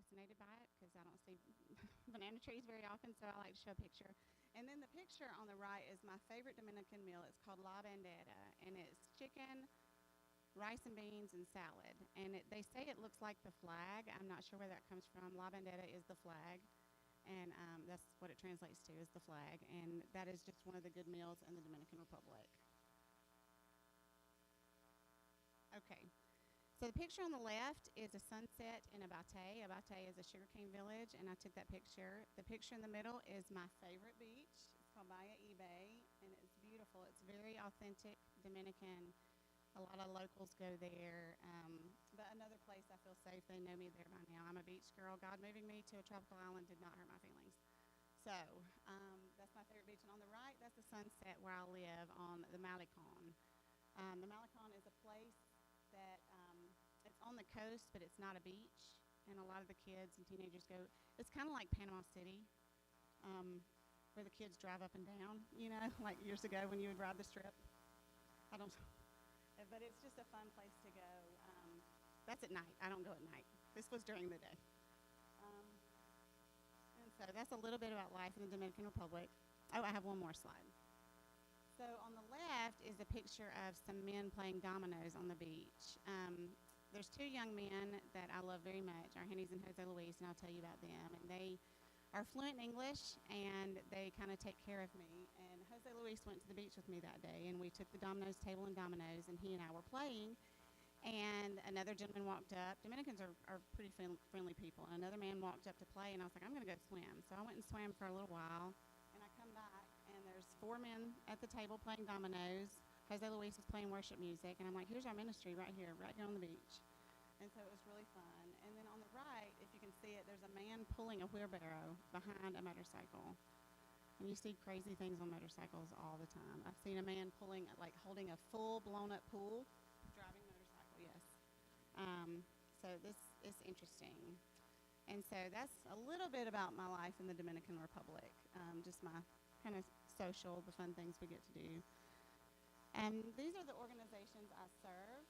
fascinated by it because I don't see banana trees very often, so I like to show a picture. And then the picture on the right is my favorite Dominican meal. It's called la bandera, and it's chicken, rice and beans, and salad. And they say it looks like the flag. I'm not sure where that comes from. La bandera is the flag, and that's what it translates to, is the flag. And that is just one of the good meals in the Dominican Republic. Okay, so the picture on the left is a sunset in Abate. Abate is a sugarcane village, and I took that picture. The picture in the middle is my favorite beach. It's called Bahia Ibe, and it's beautiful. It's very authentic Dominican. A lot of locals go there. But another place I feel safe. They know me there by now. I'm a beach girl. God moving me to a tropical island did not hurt my feelings. So that's my favorite beach. And on the right, that's the sunset where I live on the Malecon. The Malecon is a place that it's on the coast, but it's not a beach. And a lot of the kids and teenagers go. It's kind of like Panama City, where the kids drive up and down, you know, like years ago when you would ride the strip. I don't, but it's just a fun place to go. That's at night. I don't go at night. This was during the day. And so that's a little bit about life in the Dominican Republic. Oh, I have one more slide. So on the left is a picture of some men playing dominoes on the beach. There's two young men that I love very much, Argenis and Jose Luis, and I'll tell you about them. And they are fluent in English, and they kind of take care of me. And Jose Luis went to the beach with me that day, and we took the dominoes table and dominoes, and he and I were playing. And another gentleman walked up. Dominicans are pretty friendly people. And another man walked up to play, and I was like, I'm going to go swim. So I went and swam for a little while, and I come back, and there's four men at the table playing dominoes. Jose Luis is playing worship music, and I'm like, here's our ministry right here on the beach. And so it was really fun. And then on the right, if you can see it, there's a man pulling a wheelbarrow behind a motorcycle. And you see crazy things on motorcycles all the time. I've seen a man holding a full blown-up pool, driving motorcycle, yes. So this is interesting. And so that's a little bit about my life in the Dominican Republic, just my kind of social, the fun things we get to do. And these are the organizations I serve.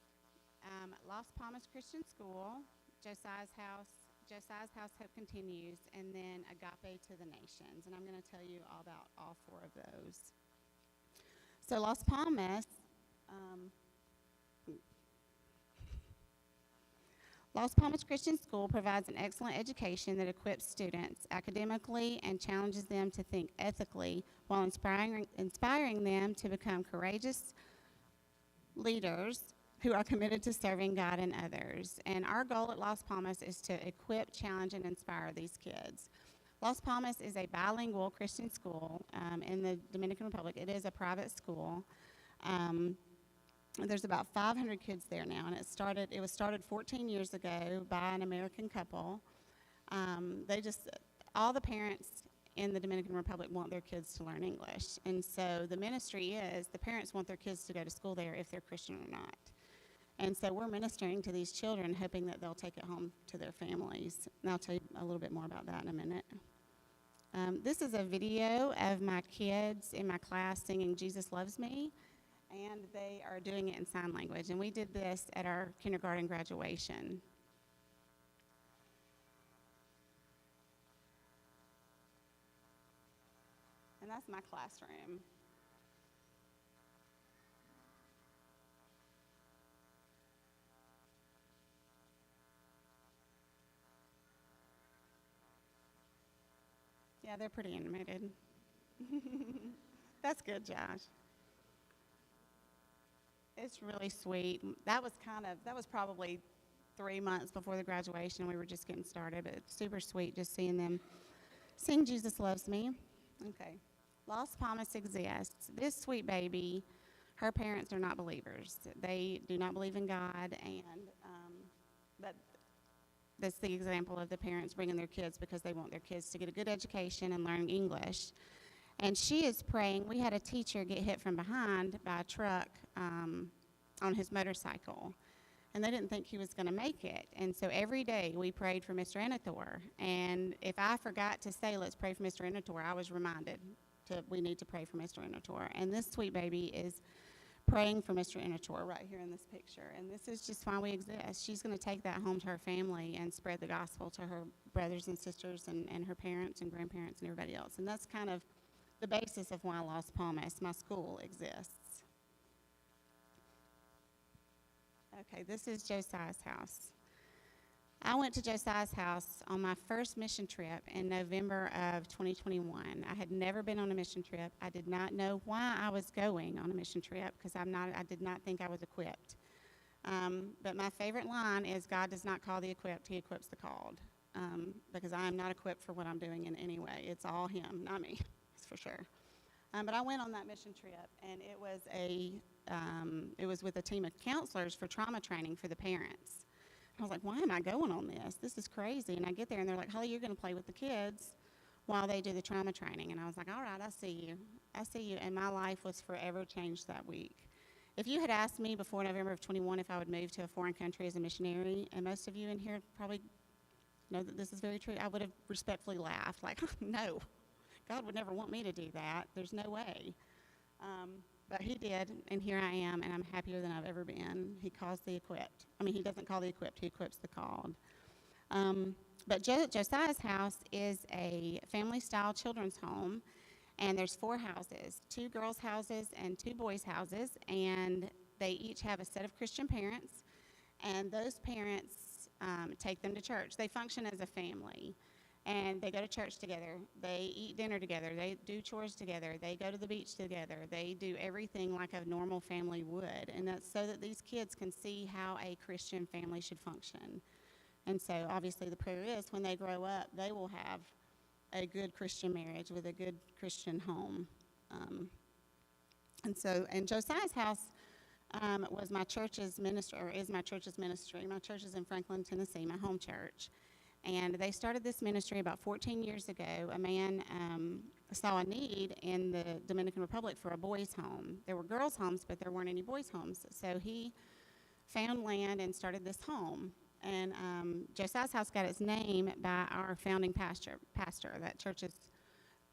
Las Palmas Christian School, Josiah's House Hope Continues, and then Agape to the Nations. And I'm going to tell you all about all four of those. So Las Palmas, Las Palmas Christian School provides an excellent education that equips students academically and challenges them to think ethically while inspiring them to become courageous leaders who are committed to serving God and others. And our goal at Las Palmas is to equip, challenge, and inspire these kids. Las Palmas is a bilingual Christian school in the Dominican Republic. It is a private school. There's about 500 kids there now, and it was started 14 years ago by an American couple. All the parents in the Dominican Republic want their kids to learn English, and so the ministry is the parents want their kids to go to school there if they're Christian or not. And so we're ministering to these children, hoping that they'll take it home to their families. And I'll tell you a little bit more about that in a minute. This is a video of my kids in my class singing Jesus Loves Me. And they are doing it in sign language. And we did this at our kindergarten graduation. And that's my classroom. Yeah, they're pretty animated. That's good, Josh. It's really sweet. That was probably 3 months before the graduation. We were just getting started, but it's super sweet just seeing them sing Jesus Loves Me. Okay. Las Palmas exists. This sweet baby, her parents are not believers. They do not believe in God, but that's the example of the parents bringing their kids because they want their kids to get a good education and learn English. And she is praying. We had a teacher get hit from behind by a truck on his motorcycle, and they didn't think he was going to make it. And so every day we prayed for Mr. Anator. And if I forgot to say, let's pray for Mr. Anator, I was reminded we need to pray for Mr. Anator. And this sweet baby is praying for Mr. Inator right here in this picture. And this is just why we exist. She's going to take that home to her family and spread the gospel to her brothers and sisters and her parents and grandparents and everybody else. And that's kind of the basis of why Lost Palmas, my school, exists. Okay, this is Josiah's house. I went to Josiah's house on my first mission trip in November of 2021. I had never been on a mission trip. I did not know why I was going on a mission trip because I did not think I was equipped. But my favorite line is, God does not call the equipped, he equips the called. Because I am not equipped for what I'm doing in any way. It's all him, not me, that's for sure. But I went on that mission trip, and it was with a team of counselors for trauma training for the parents. I was like, why am I going on this? This is crazy. And I get there, and they're like, Holly, you're going to play with the kids while they do the trauma training. And I was like, all right, I see you. I see you. And my life was forever changed that week. If you had asked me before November of 21 if I would move to a foreign country as a missionary, and most of you in here probably know that this is very true, I would have respectfully laughed, like, no, God would never want me to do that. There's no way. But he did, and here I am, and I'm happier than I've ever been. He calls the equipped. He doesn't call the equipped, he equips the called. But Josiah's house is a family-style children's home, and there's 4 houses, 2 girls' houses and 2 boys' houses, and they each have a set of Christian parents, and those parents take them to church. They function as a family. And they go to church together. They eat dinner together. They do chores together. They go to the beach together. They do everything like a normal family would. And that's so that these kids can see how a Christian family should function. And so obviously the prayer is when they grow up, they will have a good Christian marriage with a good Christian home. And Josiah's house was my church's ministry, or is my church's ministry. My church is in Franklin, Tennessee, my home church. And they started this ministry about 14 years ago. A man saw a need in the Dominican Republic for a boys' home. There were girls' homes, but there weren't any boys' homes. So he found land and started this home. And Josiah's house got its name by our founding pastor.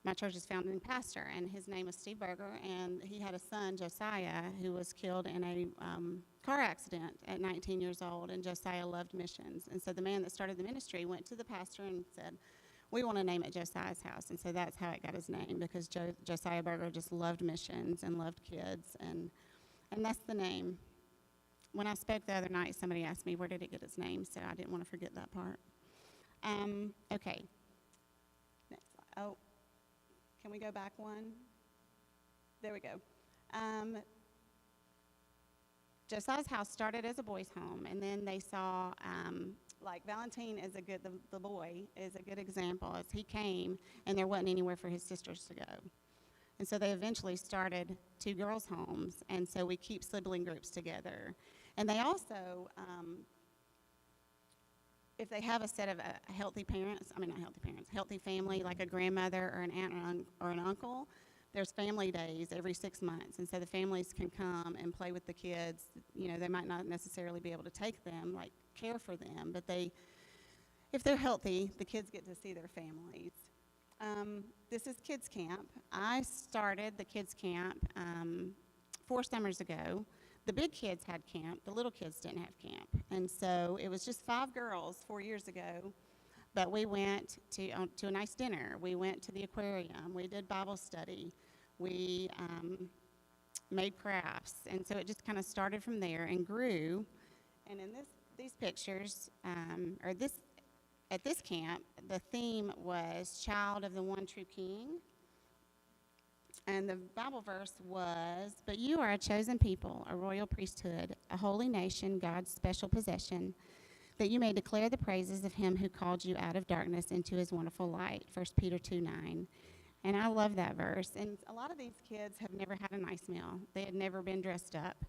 My church's founding pastor, and his name was Steve Berger, and he had a son, Josiah, who was killed in a car accident at 19 years old, and Josiah loved missions. And so the man that started the ministry went to the pastor and said, we want to name it Josiah's house. And so that's how it got his name, because Josiah Berger just loved missions and loved kids, and that's the name. When I spoke the other night, somebody asked me, where did it get its name? So I didn't want to forget that part. Okay. Next slide. Oh. Can we go back one? There we go. Josiah's house started as a boys' home, and then they saw, like Valentine is the boy is a good example, as he came, and there wasn't anywhere for his sisters to go. And so they eventually started 2 girls' homes, and so we keep sibling groups together. And they also, if they have a set of healthy family, like a grandmother or an aunt or an uncle, there's family days every 6 months. And so the families can come and play with the kids. They might not necessarily be able to take them, like care for them, but if they're healthy, the kids get to see their families. This is kids camp. I started the kids camp 4 summers ago. The big kids had camp. The little kids didn't have camp. And so it was just 5 girls 4 years ago, but we went to a nice dinner. We went to the aquarium. We did Bible study. We made crafts. And so it just kind of started from there and grew. And in these pictures, at this camp, the theme was Child of the One True King. And the Bible verse was, but you are a chosen people, a royal priesthood, a holy nation, God's special possession, that you may declare the praises of him who called you out of darkness into his wonderful light, 1 Peter 2:9. And I love that verse. And a lot of these kids have never had a nice meal. They had never been dressed up.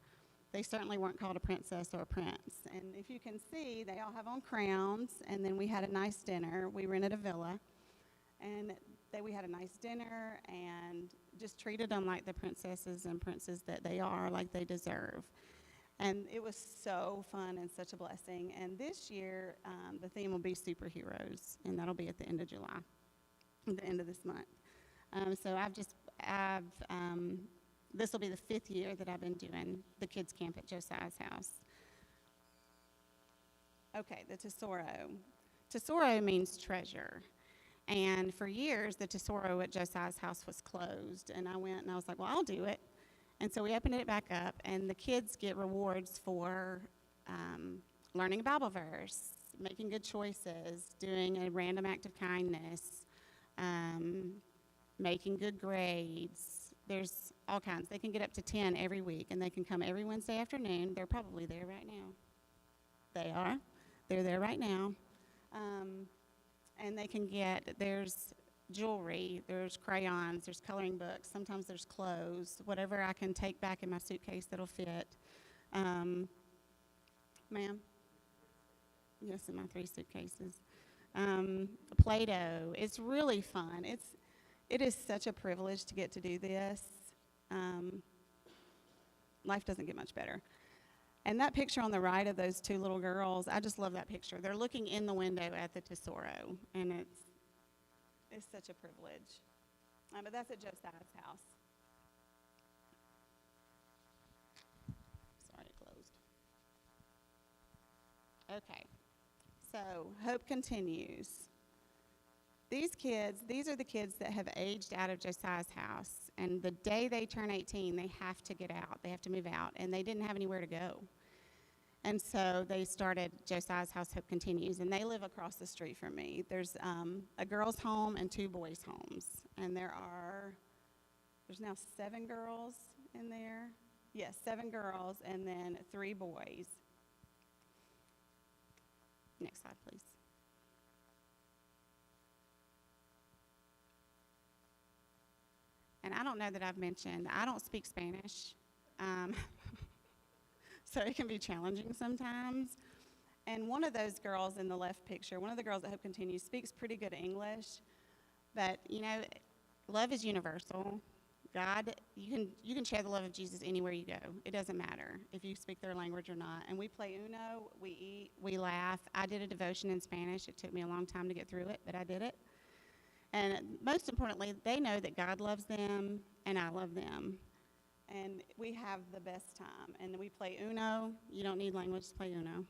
They certainly weren't called a princess or a prince. And if you can see, they all have on crowns. And then we had a nice dinner. We rented a villa. And we had a nice dinner and just treated them like the princesses and princes that they are, like they deserve. And it was so fun and such a blessing. And this year, the theme will be superheroes, and that'll be at the end of July, at the end of this month. So I've This will be the 5th year that I've been doing the kids camp at Josiah's house. Okay, the tesoro. Tesoro means treasure. And for years, the tesoro at Josiah's house was closed. And I went and I was like, well, I'll do it. And so we opened it back up, and the kids get rewards for learning a Bible verse, making good choices, doing a random act of kindness, making good grades. There's all kinds. They can get up to 10 every week, and they can come every Wednesday afternoon. They're probably there right now. They are. They're there right now. And they can get, there's jewelry, there's crayons, there's coloring books, sometimes there's clothes, whatever I can take back in my suitcase that'll fit. Ma'am? Yes, in my 3 suitcases. Play-Doh. It's really fun. It is such a privilege to get to do this. Life doesn't get much better. And that picture on the right of those 2 little girls, I just love that picture. They're looking in the window at the tesoro, and it's such a privilege. But that's at Josiah's house. Sorry, it closed. Okay, so hope continues. These are the kids that have aged out of Josiah's house, and the day they turn 18, they have to get out. They have to move out, and they didn't have anywhere to go. And so they started Josiah's House Hope Continues, and they live across the street from me. There's a girls' home and 2 boys' homes, and there's now 7 girls in there. Yes, 7 girls, and then 3 boys. Next slide, please. And I don't know that I've mentioned, I don't speak Spanish. So it can be challenging sometimes. And one of those girls in the left picture, one of the girls at Hope Continues, speaks pretty good English. But, love is universal. God, you can share the love of Jesus anywhere you go. It doesn't matter if you speak their language or not. And we play Uno, we eat, we laugh. I did a devotion in Spanish. It took me a long time to get through it, but I did it. And most importantly, they know that God loves them and I love them. And we have the best time. And we play Uno. You don't need language to play Uno.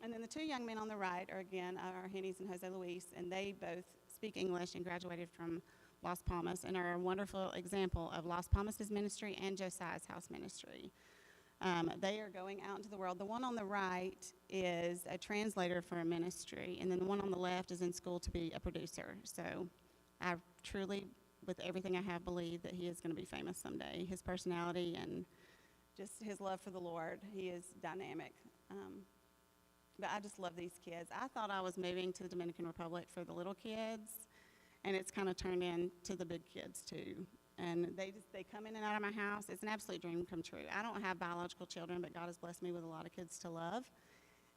And then the 2 young men on the right are, again, our Hennies and Jose Luis, and they both speak English and graduated from Las Palmas and are a wonderful example of Las Palmas' ministry and Josiah's house ministry. They are going out into the world. The one on the right is a translator for a ministry, and then the one on the left is in school to be a producer. So I truly, with everything I have, believe that he is going to be famous someday. His personality and just his love for the Lord, he is dynamic. But I just love these kids. I thought I was moving to the Dominican Republic for the little kids, and it's kind of turned into the big kids too. And they come in and out of my house. It's an absolute dream come true. I don't have biological children, but God has blessed me with a lot of kids to love.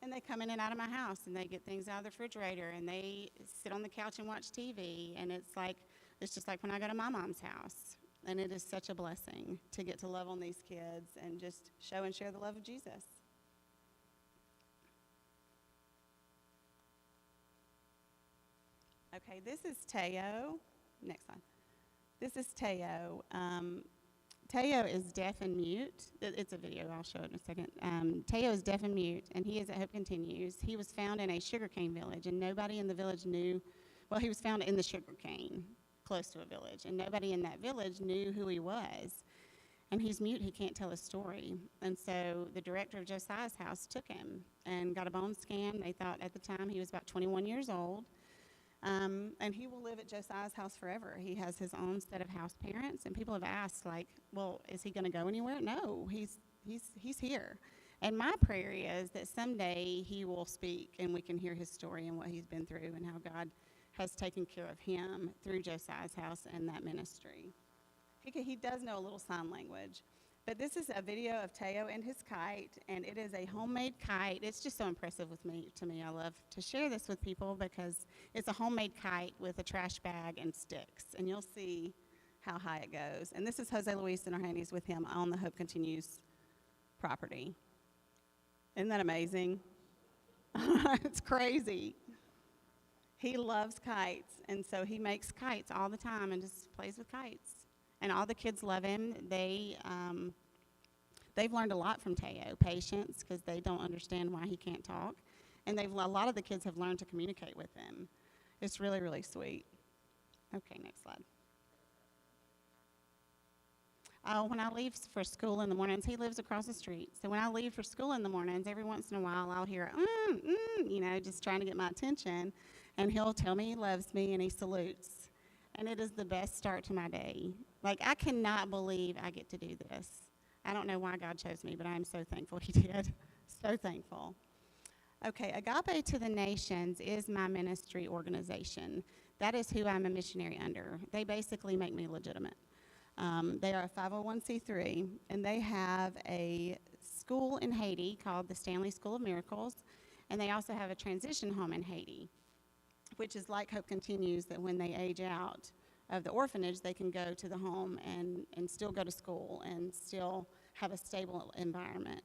And they come in and out of my house, and they get things out of the refrigerator, and they sit on the couch and watch TV. And it's just like when I go to my mom's house. And it is such a blessing to get to love on these kids and just show and share the love of Jesus. Okay, this is Teo. Next slide. This is Teo. Teo is deaf and mute. It's a video. I'll show it in a second. Teo is deaf and mute, and he is at Hope Continues. He was found in a sugarcane village, and nobody in the village knew. Well, he was found in the sugarcane, close to a village, and nobody in that village knew who he was. And he's mute. He can't tell his story. And so the director of Josiah's house took him and got a bone scan. They thought at the time he was about 21 years old. And he will live at Josiah's house forever. He has his own set of house parents, and people have asked, like, well, is he going to go anywhere? No, he's here. And my prayer is that someday he will speak, and we can hear his story and what he's been through and how God has taken care of him through Josiah's house and that ministry. He does know a little sign language. But this is a video of Teo and his kite, and it is a homemade kite. It's just so impressive to me. I love to share this with people because it's a homemade kite with a trash bag and sticks, and you'll see how high it goes. And this is Jose Luis and our handies with him on the Hope Continues property. Isn't that amazing? It's crazy. He loves kites, and so he makes kites all the time and just plays with kites. and all the kids love him. They've learned a lot from Teo, patience, because they don't understand why he can't talk. And a lot of the kids have learned to communicate with him. It's really, really sweet. Okay, next slide. When I leave for school in the mornings, he lives across the street. So when I leave for school in the mornings, every once in a while I'll hear, just trying to get my attention. And he'll tell me he loves me and he salutes. And it is the best start to my day. Like, I cannot believe I get to do this. I don't know why God chose me, but I am so thankful he did. So thankful. Okay, Agape to the Nations is my ministry organization. That is who I'm a missionary under. They basically make me legitimate. They are a 501c3, and they have a school in Haiti called the Stanley School of Miracles, and they also have a transition home in Haiti, which is like Hope Continues, that when they age out of the orphanage, they can go to the home and still go to school and still have a stable environment.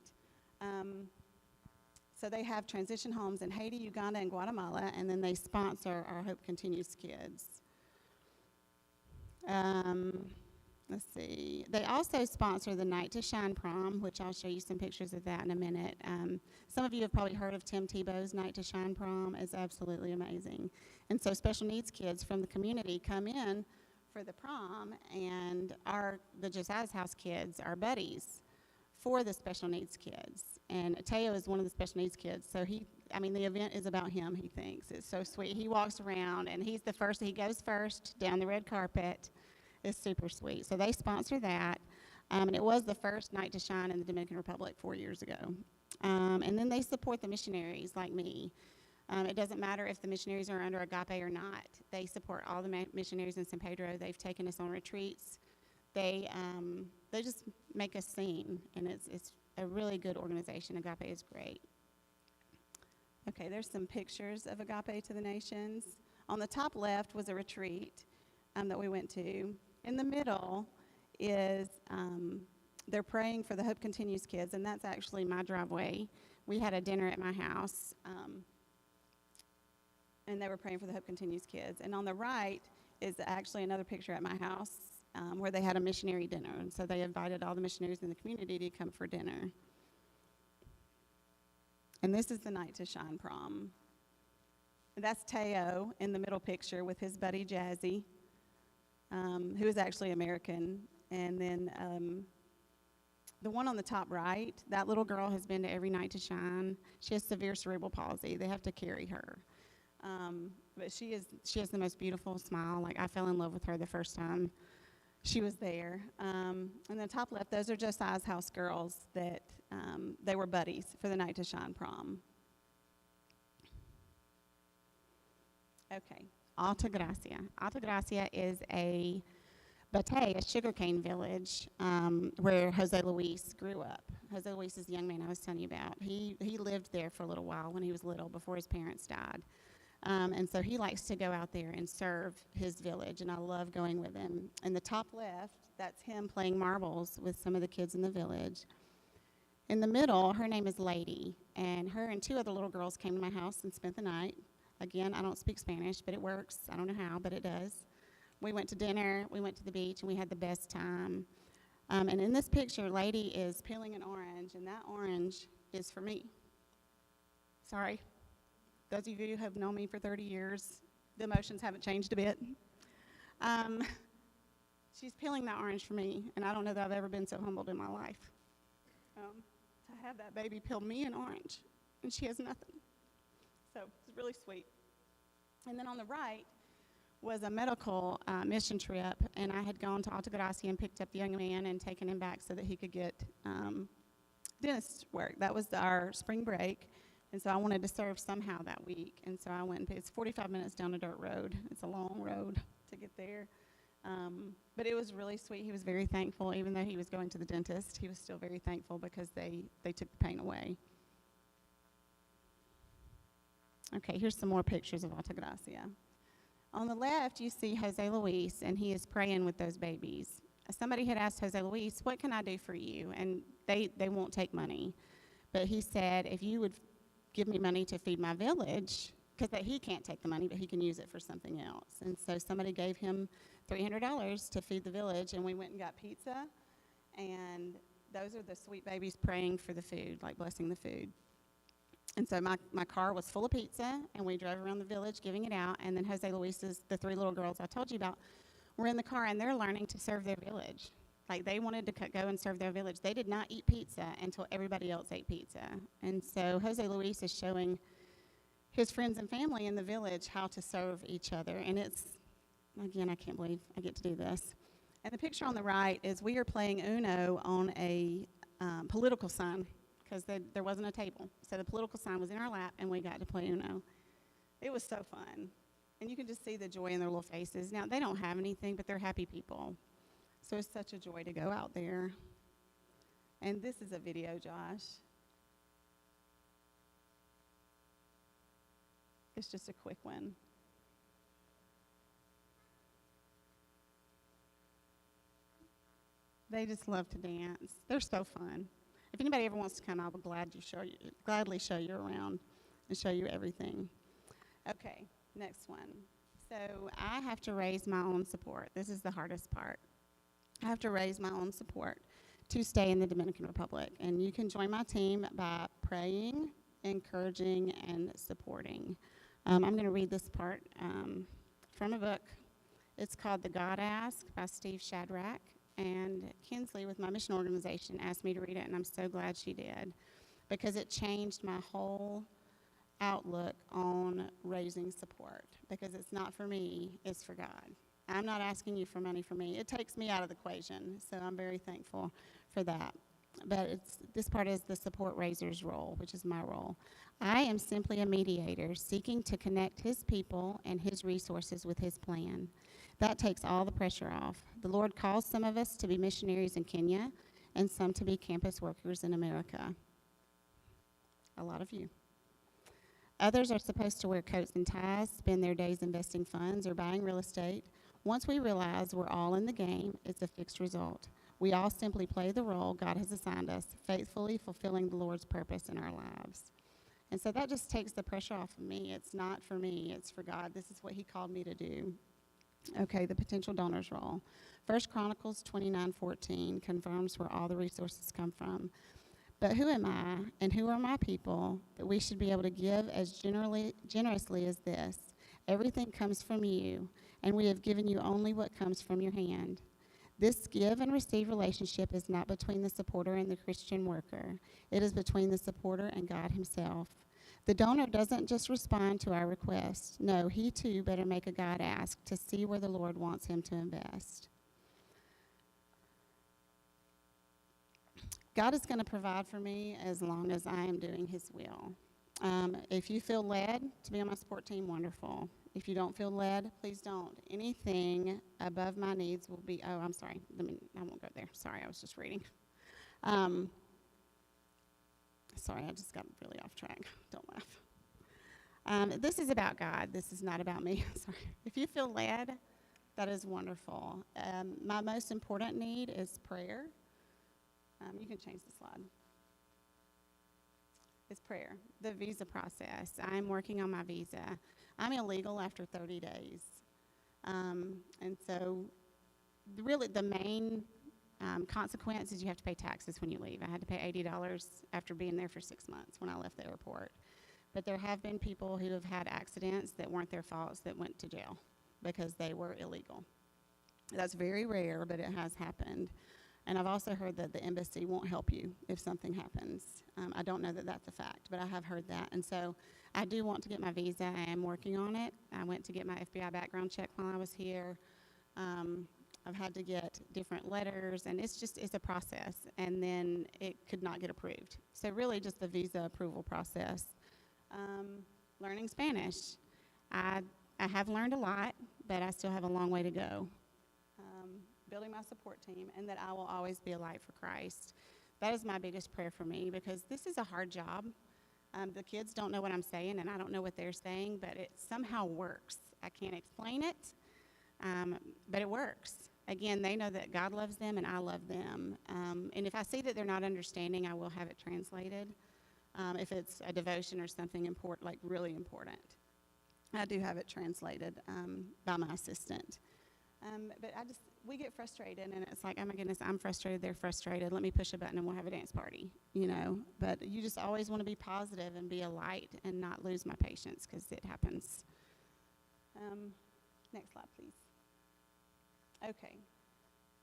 So they have transition homes in Haiti, Uganda, and Guatemala, and then they sponsor our Hope Continues kids. Let's see. They also sponsor the Night to Shine prom, which I'll show you some pictures of that in a minute. Some of you have probably heard of Tim Tebow's Night to Shine prom. It's absolutely amazing. And so special needs kids from the community come in for the prom, and the Josiah's House kids are buddies for the special needs kids. And Teo is one of the special needs kids, so the event is about him, he thinks. It's so sweet. He walks around, and he goes first down the red carpet. It's super sweet. So they sponsor that, and it was the first Night to Shine in the Dominican Republic 4 years ago. And then they support the missionaries like me. It doesn't matter if the missionaries are under Agape or not. They support all the missionaries in San Pedro. They've taken us on retreats. They just make us sing, and it's a really good organization. Agape is great. Okay, there's some pictures of Agape to the Nations. On the top left was a retreat that we went to. In the middle is they're praying for the Hope Continues kids, and that's actually my driveway. We had a dinner at my house, and they were praying for the Hope Continues kids. And on the right is actually another picture at my house where they had a missionary dinner, and so they invited all the missionaries in the community to come for dinner. And this is the Night to Shine prom. That's Teo in the middle picture with his buddy Jazzy, who is actually American. And then the one on the top right, that little girl has been to every Night to Shine. She has severe cerebral palsy. They have to carry her. But she has the most beautiful smile. Like, I fell in love with her the first time she was there. And the top left, those are Josiah's House girls that they were buddies for the Night to Shine prom. Okay, Alta Gracia. Alta Gracia is a batey, a sugarcane village where Jose Luis grew up. Jose Luis is the young man I was telling you about. He lived there for a little while when he was little, before his parents died. And so he likes to go out there and serve his village, and I love going with him. In the top left, that's him playing marbles with some of the kids in the village. In the middle, her name is Lady, and her and two other little girls came to my house and spent the night. Again, I don't speak Spanish, but it works. I don't know how, but it does. We went to dinner, we went to the beach, and we had the best time. And in this picture, Lady is peeling an orange, and that orange is for me. Sorry. Those of you who have known me for 30 years, the emotions haven't changed a bit. She's peeling that orange for me, and I don't know that I've ever been so humbled in my life. To have that baby peel me an orange, and she has nothing. So it's really sweet. And then on the right was a medical mission trip, and I had gone to Alta Gracia and picked up the young man and taken him back so that he could get dentist work. That was our spring break, and so I wanted to serve somehow that week. And so I went and it's 45 minutes down a dirt road. It's a long road to get there. But it was really sweet. He was very thankful. Even though he was going to the dentist, he was still very thankful because they took the pain away. Okay, here's some more pictures of Alta Gracia. On the left, you see Jose Luis, and he is praying with those babies. Somebody had asked Jose Luis, what can I do for you? And they won't take money. But he said, if you would give me money to feed my village, because he can't take the money, but he can use it for something else. And so somebody gave him $300 to feed the village, and we went and got pizza. And those are the sweet babies praying for the food, like blessing the food. And so my car was full of pizza, and we drove around the village giving it out. And then Jose Luis's, the 3 little girls I told you about, were in the car, and they're learning to serve their village. Like, they wanted to go and serve their village. They did not eat pizza until everybody else ate pizza. And so Jose Luis is showing his friends and family in the village how to serve each other. And it's, again, I can't believe I get to do this. And the picture on the right is we are playing Uno on a political sign, because there wasn't a table. So the political sign was in our lap, and we got to play Uno. It was so fun. And you can just see the joy in their little faces. Now, they don't have anything, but they're happy people. So it's such a joy to go out there. And this is a video, Josh. It's just a quick one. They just love to dance. They're so fun. If anybody ever wants to come, I will gladly show you around and show you everything. Okay, next one. So I have to raise my own support. This is the hardest part. I have to raise my own support to stay in the Dominican Republic. And you can join my team by praying, encouraging, and supporting. I'm going to read this part from a book. It's called The God Ask by Steve Shadrach. And Kinsley, with my mission organization, asked me to read it, and I'm so glad she did, because it changed my whole outlook on raising support, because it's not for me, it's for God. I'm not asking you for money from me. It takes me out of the equation, so I'm very thankful for that. But this part is the support raiser's role, which is my role. I am simply a mediator seeking to connect his people and his resources with his plan. That takes all the pressure off. The Lord calls some of us to be missionaries in Kenya and some to be campus workers in America. A lot of you. Others are supposed to wear coats and ties, spend their days investing funds or buying real estate. Once we realize we're all in the game, it's a fixed result. We all simply play the role God has assigned us, faithfully fulfilling the Lord's purpose in our lives. And so that just takes the pressure off of me. It's not for me, it's for God. This is what he called me to do. Okay, the potential donor's role. 1 Chronicles 29:14 confirms where all the resources come from. But who am I and who are my people that we should be able to give as generously as this? Everything comes from you, and we have given you only what comes from your hand. This give and receive relationship is not between the supporter and the Christian worker. It is between the supporter and God himself. The donor doesn't just respond to our request. No, he too better make a God ask to see where the Lord wants him to invest. God is going to provide for me as long as I am doing his will. If you feel led to be on my support team, wonderful. If you don't feel led, please don't. Anything above my needs will be, I won't go there. Sorry, I was just reading. Sorry, I just got really off track. Don't laugh. This is about God. This is not about me. Sorry. If you feel led, that is wonderful. My most important need is prayer. You can change the slide. It's prayer. The visa process. I'm working on my visa. I'm illegal after 30 days. And so really the main consequence is you have to pay taxes when you leave. I had to pay $80 after being there for 6 months when I left the airport. But there have been people who have had accidents that weren't their faults that went to jail because they were illegal. That's very rare, but it has happened. And I've also heard that the embassy won't help you if something happens. I don't know that that's a fact, but I have heard that. And so I do want to get my visa. I am working on it. I went to get my FBI background check while I was here. I've had to get different letters, and it's a process. And then it could not get approved. So really just the visa approval process. Learning Spanish. I have learned a lot, but I still have a long way to go. Building my support team, and that I will always be a light for Christ. That is my biggest prayer for me, because this is a hard job. The kids don't know what I'm saying, and I don't know what they're saying, but it somehow works. I can't explain it, but it works. Again, they know that God loves them, and I love them. And if I see that they're not understanding, I will have it translated. If it's a devotion or something important, like really important. I do have it translated by my assistant. But we get frustrated, and it's like, oh my goodness, I'm frustrated, they're frustrated. Let me push a button and we'll have a dance party, you know. But you just always want to be positive and be a light and not lose my patience, because it happens. Next slide, please. Okay.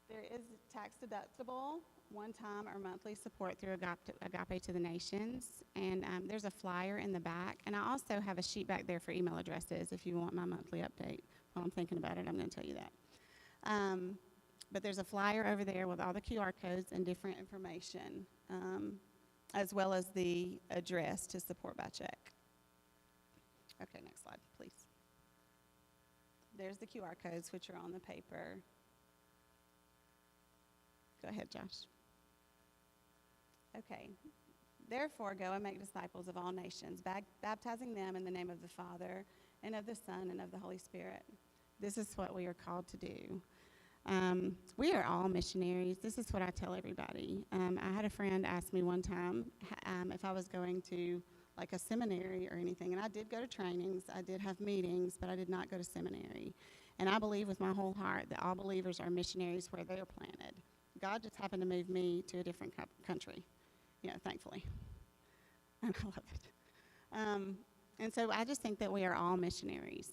There is tax deductible, one-time or monthly support through Agape to the Nations. And there's a flyer in the back. And I also have a sheet back there for email addresses if you want my monthly update. While I'm thinking about it, I'm going to tell you that. But there's a flyer over there with all the QR codes and different information, as well as the address to support by check. Okay, next slide, please. There's the QR codes, which are on the paper. Go ahead, Josh. Okay. Therefore, go and make disciples of all nations, baptizing them in the name of the Father, and of the Son, and of the Holy Spirit. This is what we are called to do. We are all missionaries. This is what I tell everybody. I had a friend ask me one time if I was going to like a seminary or anything, and I did go to trainings, I did have meetings, but I did not go to seminary. And I believe with my whole heart that all believers are missionaries where they are planted. God just happened to move me to a different country, you know, thankfully. And I love it. And so I just think that we are all missionaries.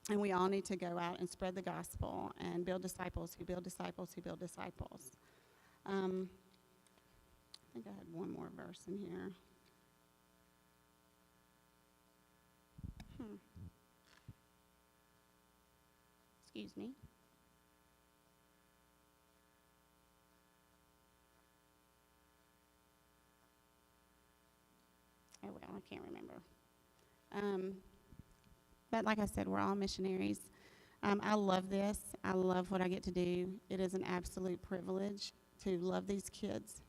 And we all need to go out and spread the gospel and build disciples who build disciples who build disciples. I think I had one more verse in here. Excuse me. Oh, well, I can't remember. But like I said, we're all missionaries. I love this. I love what I get to do. It is an absolute privilege to love these kids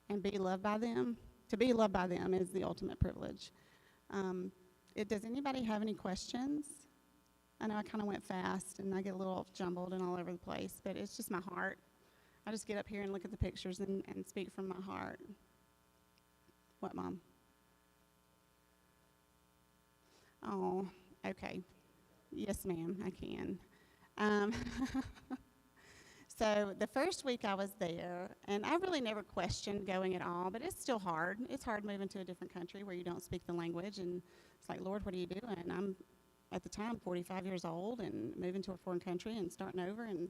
and be loved by them. To be loved by them is the ultimate privilege. Does anybody have any questions? I know I kind of went fast and I get a little jumbled and all over the place, but it's just my heart. I just get up here and look at the pictures and speak from my heart. What, Mom? Oh, okay. Yes, ma'am, I can. So the first week I was there, and I really never questioned going at all, but it's still hard. It's hard moving to a different country where you don't speak the language, and it's like, Lord, what are you doing? I'm, at the time, 45 years old, and moving to a foreign country and starting over and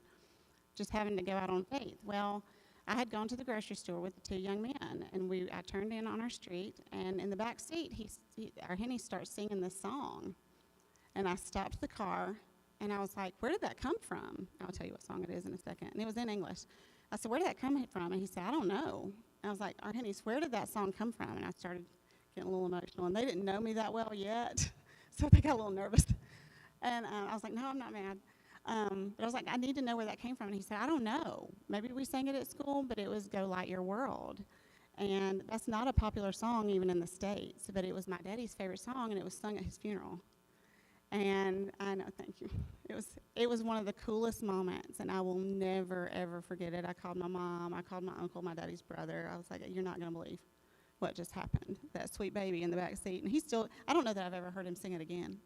just having to go out on faith. Well, I had gone to the grocery store with the two young men, and I turned in on our street, and in the back seat, our Henny starts singing this song. And I stopped the car, and I was like, where did that come from? I'll tell you what song it is in a second. And it was in English. I said, where did that come from? And he said, I don't know. And I was like, Henny, where did that song come from? And I started getting a little emotional. And they didn't know me that well yet, so they got a little nervous. And I was like, no, I'm not mad. But I was like, I need to know where that came from. And he said, I don't know. Maybe we sang it at school, but it was Go Light Your World. And that's not a popular song even in the States, but it was my daddy's favorite song, and it was sung at his funeral. And I know, thank you. It was one of the coolest moments, and I will never, ever forget it. I called my mom. I called my uncle, my daddy's brother. I was like, you're not going to believe what just happened. That sweet baby in the back seat. And I don't know that I've ever heard him sing it again.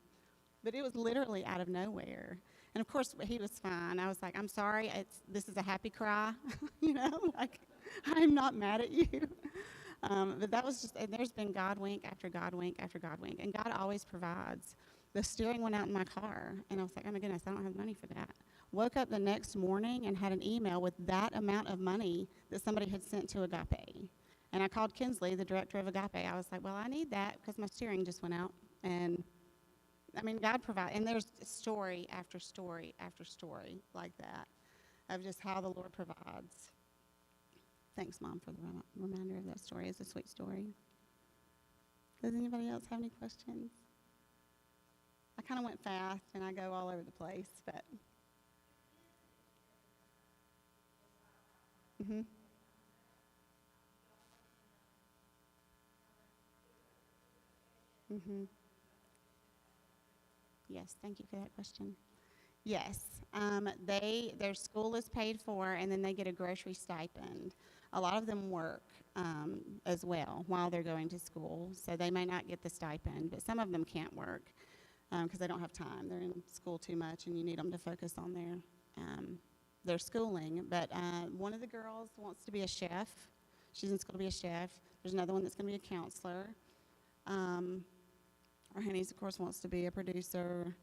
But it was literally out of nowhere. And, of course, he was fine. I was like, I'm sorry. This is a happy cry. You know, like, I'm not mad at you. But that was just, and there's been God wink after God wink after God wink. And God always provides. The steering went out in my car, and I was like, oh, my goodness, I don't have money for that. Woke up the next morning and had an email with that amount of money that somebody had sent to Agape. And I called Kinsley, the director of Agape. I was like, well, I need that because my steering just went out. And, I mean, God provides. And there's story after story after story like that of just how the Lord provides. Thanks, Mom, for the reminder of that story. It's a sweet story. Does anybody else have any questions? I kind of went fast, and I go all over the place, but. Mm-hmm. Mm-hmm. Yes, thank you for that question. Yes, their school is paid for, and then they get a grocery stipend. A lot of them work as well while they're going to school, so they may not get the stipend, but some of them can't work. because they don't have time. They're in school too much, and you need them to focus on their schooling. But one of the girls wants to be a chef. She's in school to be a chef. There's another one that's going to be a counselor. Our Henny's, of course, wants to be a producer.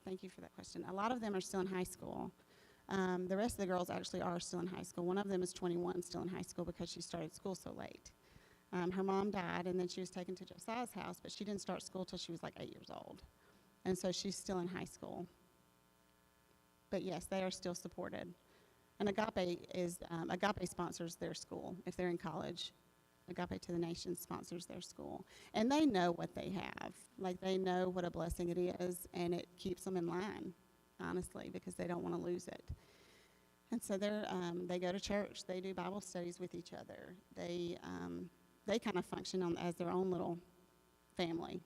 Thank you for that question. A lot of them are still in high school. The rest of the girls actually are still in high school. One of them is 21, still in high school because she started school so late. Her mom died, and then she was taken to Josiah's house, but she didn't start school till she was like 8 years old. And so she's still in high school. But yes, they are still supported. And Agape sponsors their school if they're in college. Agape to the Nation sponsors their school. And they know what they have. Like, they know what a blessing it is, and it keeps them in line, honestly, because they don't want to lose it. And so they go to church. They do Bible studies with each other. They kind of function as their own little family.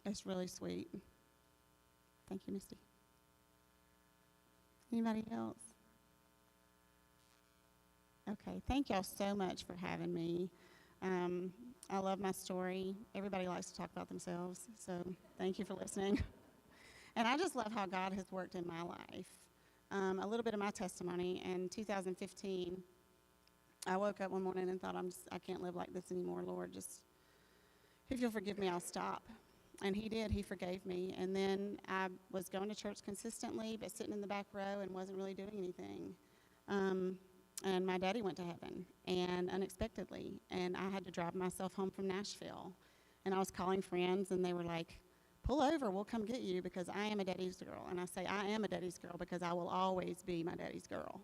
It's really sweet. Thank you, Misty. Anybody else? Okay, thank y'all so much for having me. I love my story. Everybody likes to talk about themselves, so thank you for listening. And I just love how God has worked in my life. A little bit of my testimony. In 2015, I woke up one morning and thought, I can't live like this anymore, Lord. Just, if you'll forgive me, I'll stop. And he did. He forgave me. And then I was going to church consistently, but sitting in the back row and wasn't really doing anything. And my daddy went to heaven, and unexpectedly. And I had to drive myself home from Nashville. And I was calling friends, and they were like, pull over, we'll come get you, because I am a daddy's girl. And I say, I am a daddy's girl because I will always be my daddy's girl.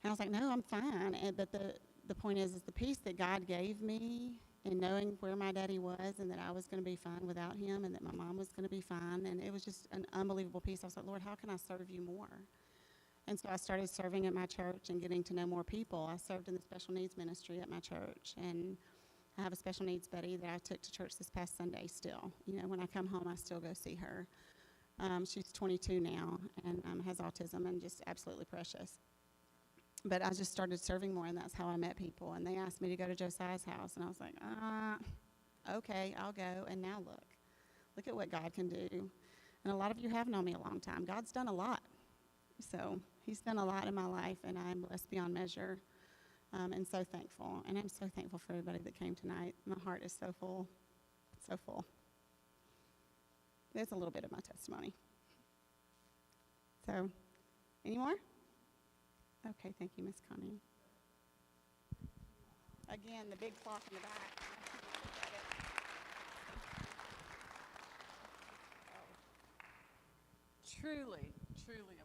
And I was like, no, I'm fine. But the point is the peace that God gave me in knowing where my daddy was and that I was going to be fine without him and that my mom was going to be fine. And it was just an unbelievable peace. I was like, Lord, how can I serve you more? And so I started serving at my church and getting to know more people. I served in the special needs ministry at my church. And I have a special needs buddy that I took to church this past Sunday still. You know, when I come home, I still go see her. She's 22 now and has autism and just absolutely precious. But I just started serving more, and that's how I met people. And they asked me to go to Josiah's house, and I was like, okay, I'll go. And now look at what God can do. And a lot of you have known me a long time. God's done a lot. So he's done a lot in my life, and I'm blessed beyond measure. And so thankful. And I'm so thankful for everybody that came tonight. My heart is so full, so full. There's a little bit of my testimony. So, any more? Okay, thank you, Miss Connie. Again, the big clock in the back. Truly, truly a